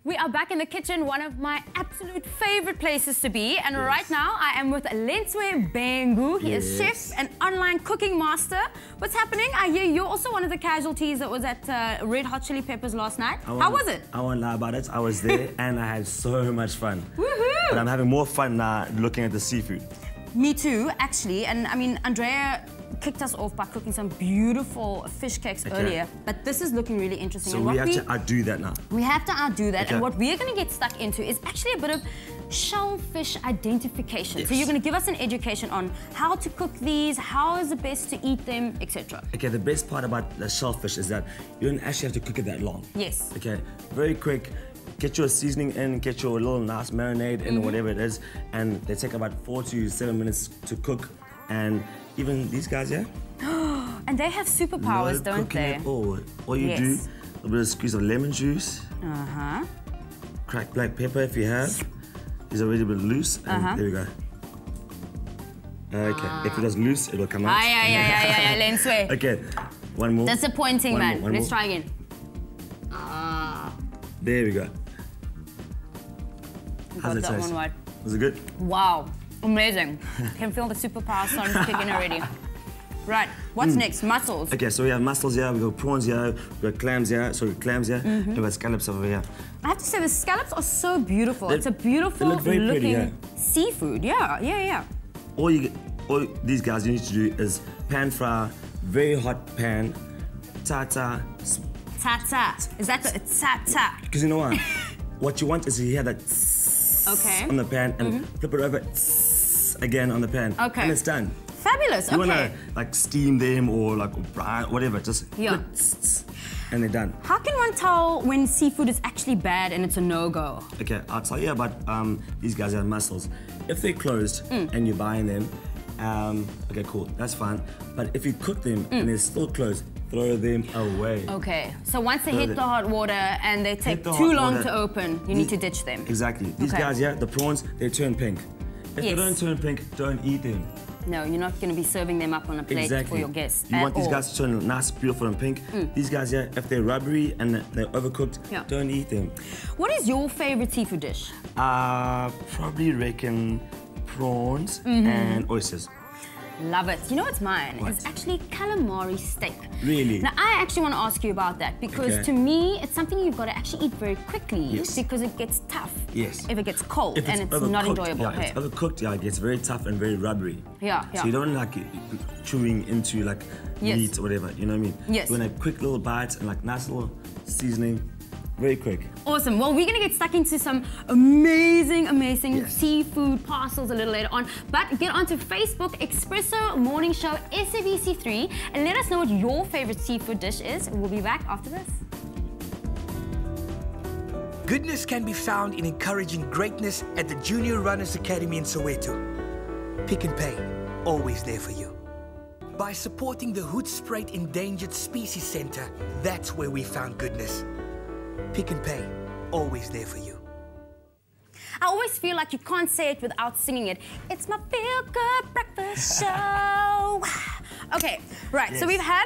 We are back in the kitchen, one of my absolute favorite places to be. And right now, I am with Lenswe Bengu. He is chef and online cooking master. What's happening? I hear you're also one of the casualties that was at Red Hot Chili Peppers last night. How was it? I won't lie about it. I was there and I had so much fun. Woohoo! But I'm having more fun now looking at the seafood. Me too, actually. And I mean, Andrea kicked us off by cooking some beautiful fish cakes earlier, but this is looking really interesting. So and we have to outdo that now. We have to outdo that, and what we're going to get stuck into is actually a bit of shellfish identification. So you're going to give us an education on how to cook these, how is it best to eat them, etc. Okay, the best part about the shellfish is that you don't actually have to cook it that long. Yes. Okay, very quick. Get your seasoning in, get your little nice marinade in, or whatever it is, and they take about 4 to 7 minutes to cook. And even these guys here. And they have superpowers, don't they? At all you do, a little bit of squeeze of lemon juice. Cracked black pepper if you have. It's already a bit loose. And there we go. Okay, if it was loose, it will come out. Yeah, Lenswe. Okay, one more. Disappointing, man. Let's try again. There we go. How's it taste? Was it good? Wow, amazing. Can feel the superpower starting to kick in already. Right, what's next? Mussels. Okay, so we have mussels here, we got prawns here, we got clams here, and we got scallops over here. I have to say, the scallops are so beautiful. It's a beautiful looking seafood. Yeah. All these guys you need to do is pan fry, very hot pan, ta-ta. Ta-ta. Is that the ta-ta? Because you know what? What you want is to hear that on the pan and flip it over again on the pan. Okay. And it's done. Fabulous, you want to like steam them or like whatever, just and they're done. How can one tell when seafood is actually bad and it's a no-go? Okay, I'll tell you about these guys are mussels. If they're closed and you're buying them, okay, cool, that's fine. But if you cook them and they're still closed, throw them away. Okay, so once they hit the hot water and they take too long to open, you need to ditch them. Exactly. These guys here, the prawns, they turn pink. If they don't turn pink, don't eat them. No, you're not going to be serving them up on a plate for your guests. You want these guys to turn nice, beautiful and pink. These guys here, if they're rubbery and they're overcooked, don't eat them. What is your favorite seafood dish? Probably reckon prawns and oysters. Love it. You know what's mine? It's actually calamari steak. Really? Now, I actually want to ask you about that because to me, it's something you've got to actually eat very quickly because it gets tough if it gets cold and it's not enjoyable. Yeah, it's overcooked, it gets very tough and very rubbery. So you don't like chewing into like meat or whatever, you know what I mean? Yes. You want a quick little bite and like nice little seasoning. Very quick. Awesome. Well, we're going to get stuck into some amazing seafood parcels a little later on. But get onto Facebook, Espresso Morning Show, SABC3, and let us know what your favorite seafood dish is. We'll be back after this. Goodness can be found in encouraging greatness at the Junior Runners Academy in Soweto. Pick n Pay, always there for you. By supporting the Hoedspruit Endangered Species Center, that's where we found goodness. Pick n Pay, always there for you. I always feel like you can't say it without singing it. It's my feel-good breakfast show. Okay, right, so we've had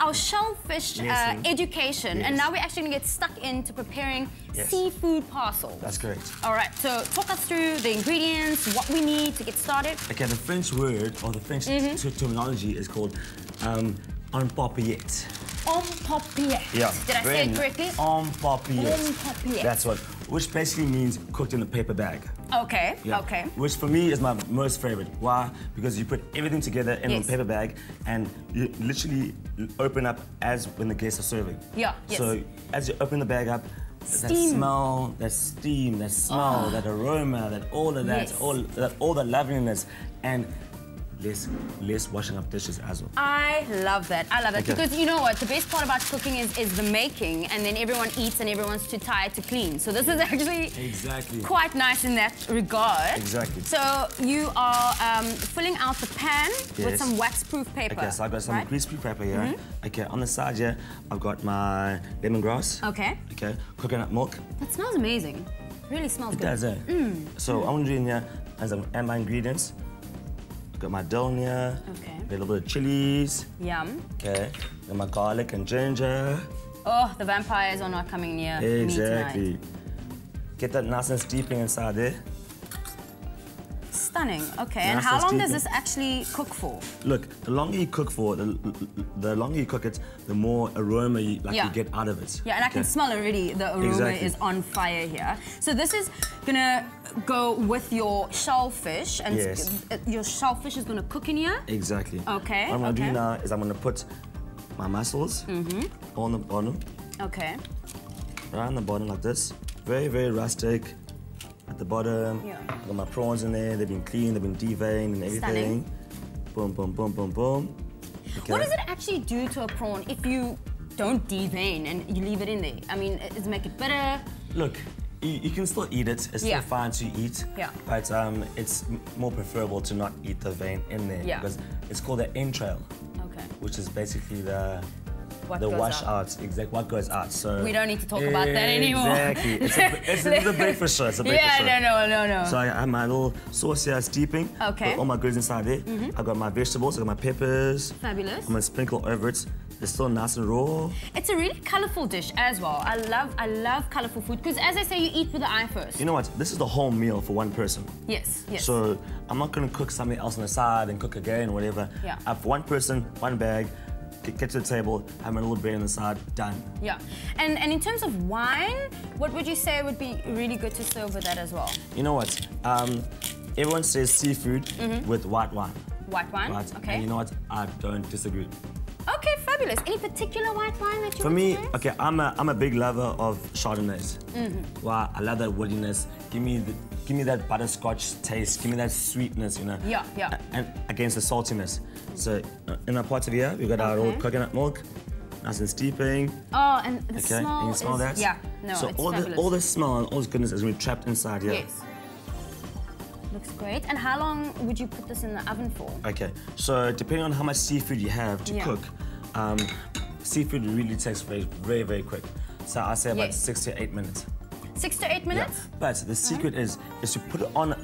our shellfish education, and now we're actually going to get stuck into preparing seafood parcels. That's correct. All right, so talk us through the ingredients, what we need to get started. Okay, the French word, or the French terminology is called en paupiette. En paupiette. Yeah. Did I say it correctly? En paupiette. En paupiette. That's what, which basically means cooked in a paper bag. Okay, okay. Which for me is my most favorite. Why? Because you put everything together in a paper bag and you literally open up as when the guests are serving. So as you open the bag up, that smell, that steam, that smell, that aroma, that all of that, all the loveliness, and less washing up dishes as well. I love that. I love that because you know what? The best part about cooking is the making, and then everyone eats and everyone's too tired to clean. So this is actually quite nice in that regard. Exactly. So you are filling out the pan with some wax-proof paper. Okay, so I've got some greaseproof paper here. Okay, on the side here, I've got my lemongrass. Okay. Okay, coconut milk. That smells amazing. Really smells good. It does, So I'm doing here as I add my ingredients. Got my dill here. Okay. A little bit of chilies. Yum. Okay. Got my garlic and ginger. Oh, the vampires are not coming near me tonight. Get that nice and steeping inside there. Stunning. Okay, and how long does this actually cook for? Look, the longer you cook for, the longer you cook it, the more aroma you get out of it. Yeah, and I can smell already the aroma is on fire here. So this is gonna go with your shellfish, and your shellfish is gonna cook in here? Exactly. Okay. What I'm gonna do now is I'm gonna put my mussels on the bottom. Okay. Right on the bottom like this. Very, very rustic. At the bottom, I've got my prawns in there. They've been cleaned, they've been deveined and everything. Stunning. Boom, boom, boom, boom, boom. Okay. What does it actually do to a prawn if you don't devein and you leave it in there? I mean, does it make it bitter? Look, you can still eat it. It's still fine to eat. Yeah. But it's more preferable to not eat the vein in there because it's called the entrail. Okay. Which is basically the what wash out, what goes out. So we don't need to talk about that anymore. Exactly. It's a breakfast show. It's a breakfast show. No. So I have my little sauce here steeping. Okay. Got all my goods inside there. I've got my vegetables. I've got my peppers. Fabulous. I'm gonna sprinkle over it. It's still nice and raw. It's a really colourful dish as well. I love colourful food because, as I say, you eat with the eye first. You know what? This is the whole meal for one person. Yes. So I'm not gonna cook something else on the side and cook again or whatever. Yeah. I have one person, one bag. Get to the table, have my little bread on the side, done. Yeah, and in terms of wine, what would you say would be really good to serve with that as well? You know what? Everyone says seafood with white wine. White wine, okay. And you know what? I don't disagree. Okay, fabulous. Any particular white wine that you For me, recommend? okay, I'm a big lover of Chardonnays. Wow, I love that woodiness. Give me that butterscotch taste. Give me that sweetness, you know. Yeah. And against the saltiness. So in our pot of here, we've got our old coconut milk, nice and steeping. Oh, and the smell. Can you smell that? Yeah, no, so it's all the smell and all this goodness is really trapped inside here. Yes. Looks great. And how long would you put this in the oven for? Okay, so depending on how much seafood you have to cook, seafood really takes very, very, very quick. So I say about 6 to 8 minutes. 6 to 8 minutes? Yeah. But the secret is to put it on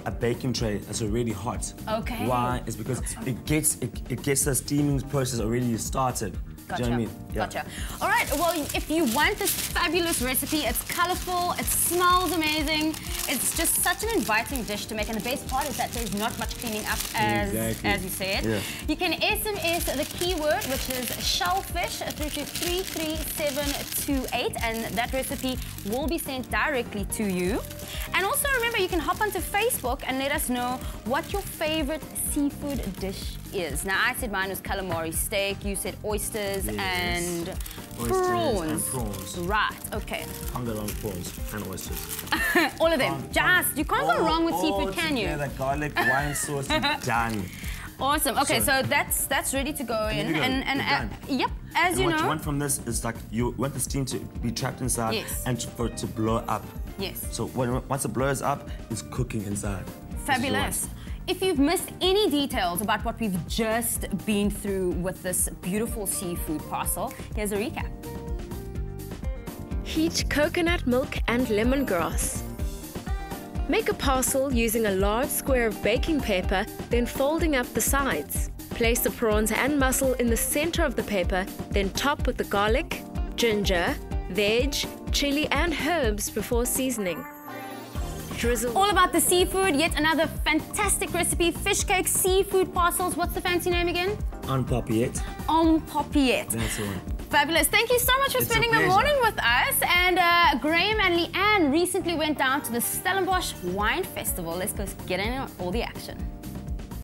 a baking tray that's already hot. Okay. Why? It's because it gets the steaming process already started. Gotcha. Do you know what I mean? Yeah. Gotcha. All right, well, if you want this fabulous recipe, it's colorful, it smells amazing, it's just such an inviting dish to make, and the best part is that there's not much cleaning up, as you said. Yeah. You can SMS the keyword, which is shellfish, through to 33728, and that recipe will be sent directly to you. And also remember, you can hop onto Facebook and let us know what your favorite seafood dish is. Now, I said mine was calamari steak, you said oysters and prawns. Right, okay. I'm going on prawns and oysters. All of them. Just, you can't go wrong with seafood, can you? That garlic wine sauce is done. Awesome. Okay, so that's ready to go in. Yep, as you know. What you want from this is like you want the steam to be trapped inside and for it to blow up. Yes. So once it blows up, it's cooking inside. Fabulous. If you've missed any details about what we've just been through with this beautiful seafood parcel, here's a recap. Heat coconut milk and lemongrass. Make a parcel using a large square of baking paper, then folding up the sides. Place the prawns and mussel in the center of the paper, then top with the garlic, ginger, veg, chili and herbs before seasoning. Drizzle. All about the seafood, yet another fantastic recipe, fish cake seafood parcels. What's the fancy name again? En Paupiette. En Paupiette. That's the one. Fabulous. Thank you so much for spending the morning with us. And Graham and Leanne recently went down to the Stellenbosch Wine Festival. Let's go get in on all the action.